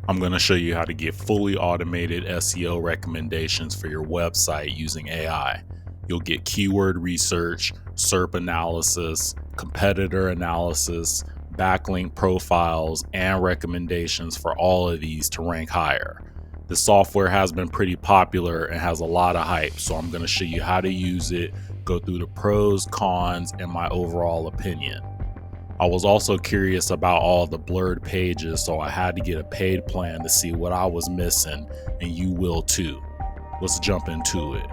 I'm going to show you how to get fully automated SEO recommendations for your website using AI. You'll get keyword research, SERP analysis, competitor analysis, backlink profiles, and recommendations for all of these to rank higher. The software has been pretty popular and has a lot of hype, so I'm going to show you how to use it, go through the pros, cons, and my overall opinion. I was also curious about all the blurred pages, so I had to get a paid plan to see what I was missing, and you will too. Let's jump into it.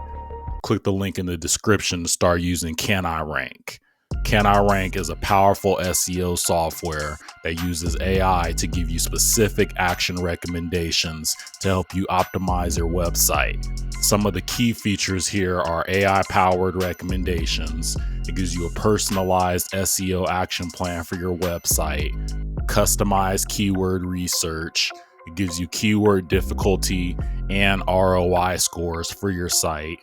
Click the link in the description to start using CanIRank. CanIRank is a powerful SEO software that uses AI to give you specific action recommendations to help you optimize your website. Some of the key features here are AI-powered recommendations. It gives you a personalized SEO action plan for your website, customized keyword research. It gives you keyword difficulty and ROI scores for your site,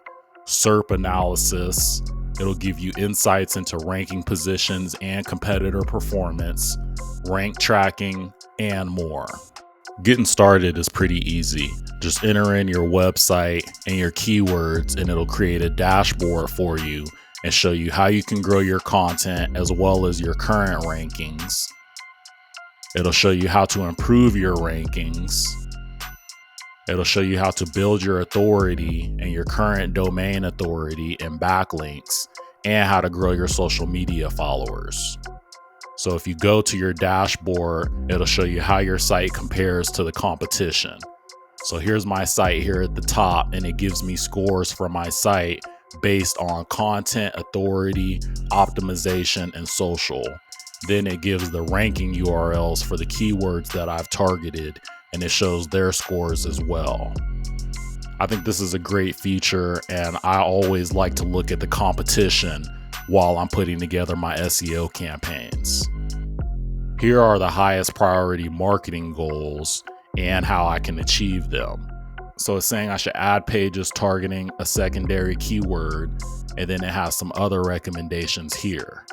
SERP analysis. It'll give you insights into ranking positions and competitor performance, rank tracking, and more. Getting started is pretty easy. Just enter in your website and your keywords, and it'll create a dashboard for you and show you how you can grow your content as well as your current rankings. It'll show you how to improve your rankings. It'll show you how to build your authority and your current domain authority and backlinks, and how to grow your social media followers. So if you go to your dashboard, it'll show you how your site compares to the competition. So here's my site here at the top, and it gives me scores for my site based on content, authority, optimization, and social. Then it gives the ranking URLs for the keywords that I've targeted, and it shows their scores as well. I think this is a great feature, and I always like to look at the competition while I'm putting together my SEO campaigns. Here are the highest priority marketing goals and how I can achieve them. So it's saying I should add pages targeting a secondary keyword, and then it has some other recommendations here.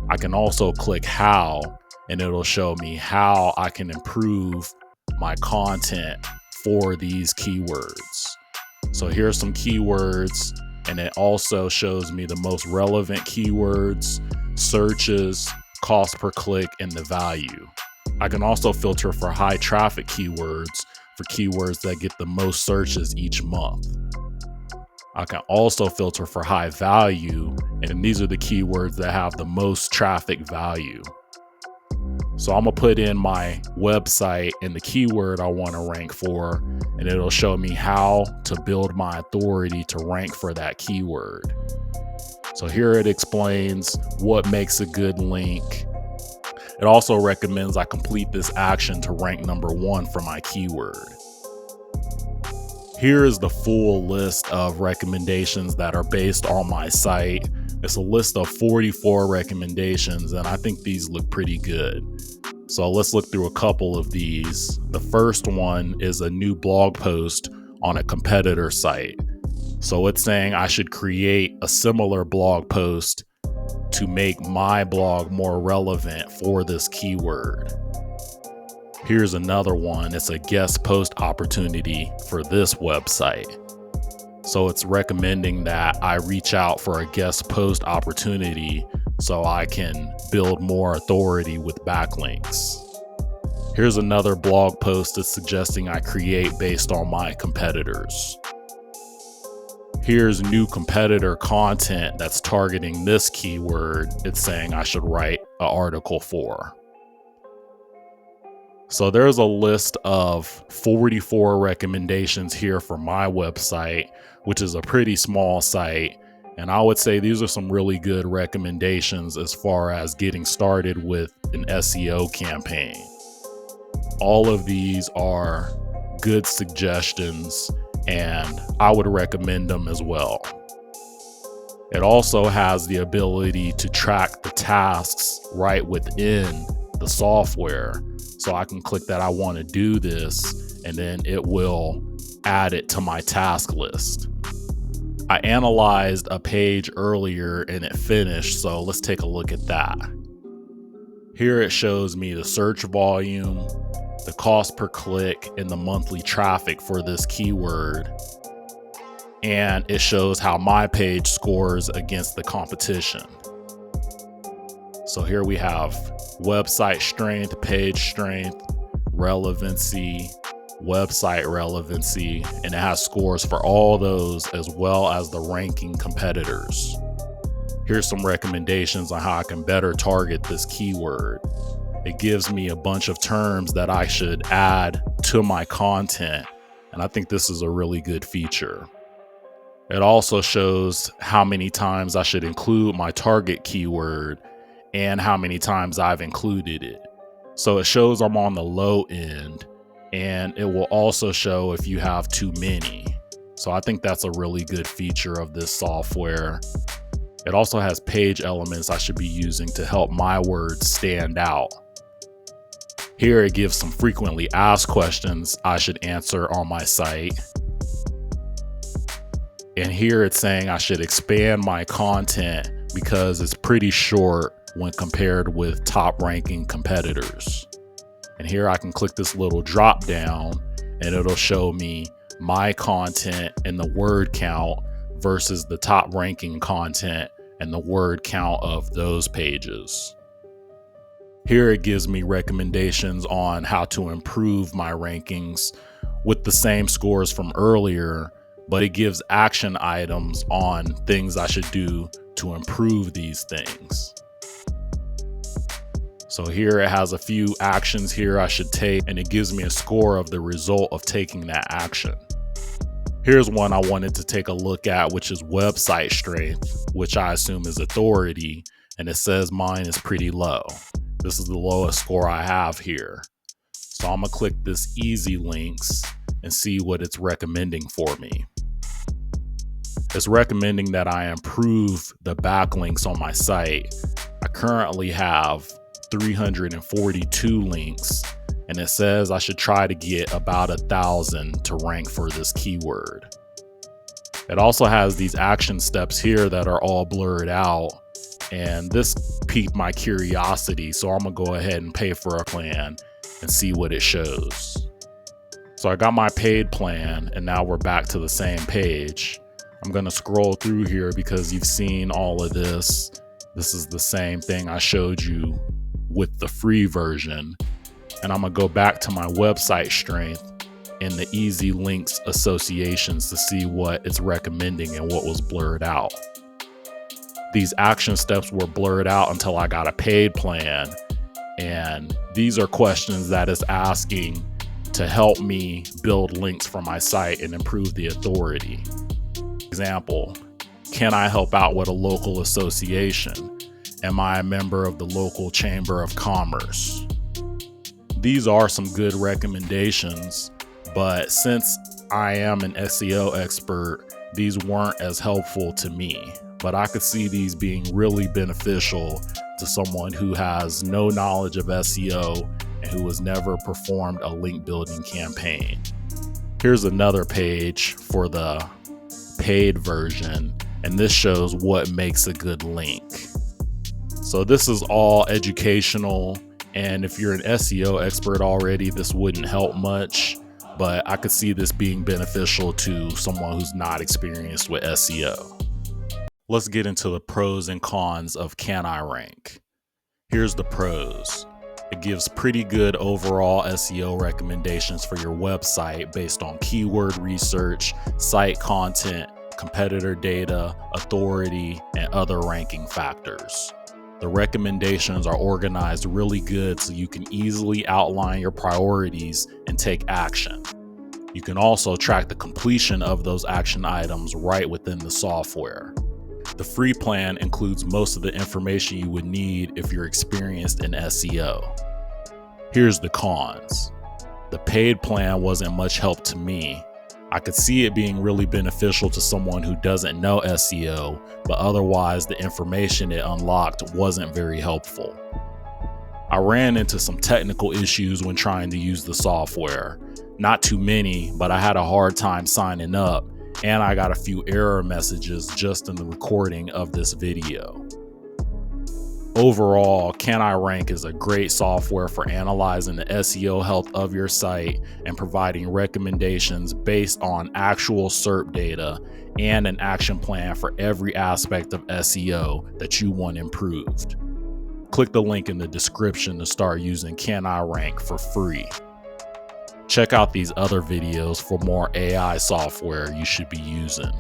I can also click how, and it'll show me how I can improve my content for these keywords. So here's some keywords, and it also shows me the most relevant keywords, searches, cost per click, and the value. I can also filter for high traffic keywords for keywords that get the most searches each month. I can also filter for high value, and these are the keywords that have the most traffic value. So I'm gonna put in my website and the keyword I want to rank for, and it'll show me how to build my authority to rank for that keyword. So here it explains what makes a good link. It also recommends I complete this action to rank number 1 for my keyword. Here is the full list of recommendations that are based on my site. It's a list of 44 recommendations, and I think these look pretty good. So let's look through a couple of these. The first one is a new blog post on a competitor site. So it's saying I should create a similar blog post to make my blog more relevant for this keyword. Here's another one. It's a guest post opportunity for this website. So it's recommending that I reach out for a guest post opportunity so I can build more authority with backlinks. Here's another blog post that's suggesting I create based on my competitors. Here's new competitor content that's targeting this keyword. It's saying I should write an article for. So there's a list of 44 recommendations here for my website, which is a pretty small site. And I would say these are some really good recommendations as far as getting started with an SEO campaign. All of these are good suggestions, and I would recommend them as well. It also has the ability to track the tasks right within the software. So I can click that I want to do this, and then it will add it to my task list. I analyzed a page earlier and it finished, so let's take a look at that. Here it shows me the search volume, the cost per click and the monthly traffic for this keyword. And it shows how my page scores against the competition. So here we have website strength, page strength, relevancy, website relevancy, and it has scores for all those as well as the ranking competitors. Here's some recommendations on how I can better target this keyword. It gives me a bunch of terms that I should add to my content, and I think this is a really good feature. It also shows how many times I should include my target keyword and how many times I've included it. So it shows I'm on the low end, and it will also show if you have too many. So I think that's a really good feature of this software. It also has page elements I should be using to help my words stand out. Here it gives some frequently asked questions I should answer on my site. And here it's saying I should expand my content because it's pretty short when compared with top ranking competitors. And here I can click this little drop down and it'll show me my content and the word count versus the top ranking content and the word count of those pages. Here it gives me recommendations on how to improve my rankings with the same scores from earlier, but it gives action items on things I should do to improve these things. So here it has a few actions here I should take, and it gives me a score of the result of taking that action. Here's one I wanted to take a look at, which is website strength, which I assume is authority, and it says mine is pretty low. This is the lowest score I have here. So I'm gonna click this easy links and see what it's recommending for me. It's recommending that I improve the backlinks on my site. I currently have 342 links, and it says I should try to get about 1,000 to rank for this keyword. It also has these action steps here that are all blurred out, and this piqued my curiosity, so I'm gonna go ahead and pay for a plan and see what it shows. So I got my paid plan, and now we're back to the same page. I'm gonna scroll through here because you've seen all of this. This is the same thing I showed you with the free version. And I'm gonna go back to my website strength and the easy links associations to see what it's recommending and what was blurred out. These action steps were blurred out until I got a paid plan. And these are questions that it's asking to help me build links for my site and improve the authority. Example, can I help out with a local association? Am I a member of the local chamber of commerce? These are some good recommendations, but since I am an SEO expert, these weren't as helpful to me. But I could see these being really beneficial to someone who has no knowledge of SEO and who has never performed a link building campaign. Here's another page for the paid version, and this shows what makes a good link. So this is all educational, and if you're an SEO expert already, this wouldn't help much, but I could see this being beneficial to someone who's not experienced with SEO. Let's get into the pros and cons of CanIRank. Here's the pros. It gives pretty good overall SEO recommendations for your website based on keyword research, site content, competitor data, authority, and other ranking factors. The recommendations are organized really good so you can easily outline your priorities and take action. You can also track the completion of those action items right within the software. The free plan includes most of the information you would need if you're experienced in SEO. Here's the cons. The paid plan wasn't much help to me. I could see it being really beneficial to someone who doesn't know SEO, but otherwise the information it unlocked wasn't very helpful. I ran into some technical issues when trying to use the software. Not too many, but I had a hard time signing up, and I got a few error messages just in the recording of this video. Overall, CanIRank is a great software for analyzing the SEO health of your site and providing recommendations based on actual SERP data and an action plan for every aspect of SEO that you want improved. Click the link in the description to start using CanIRank for free. Check out these other videos for more AI software you should be using.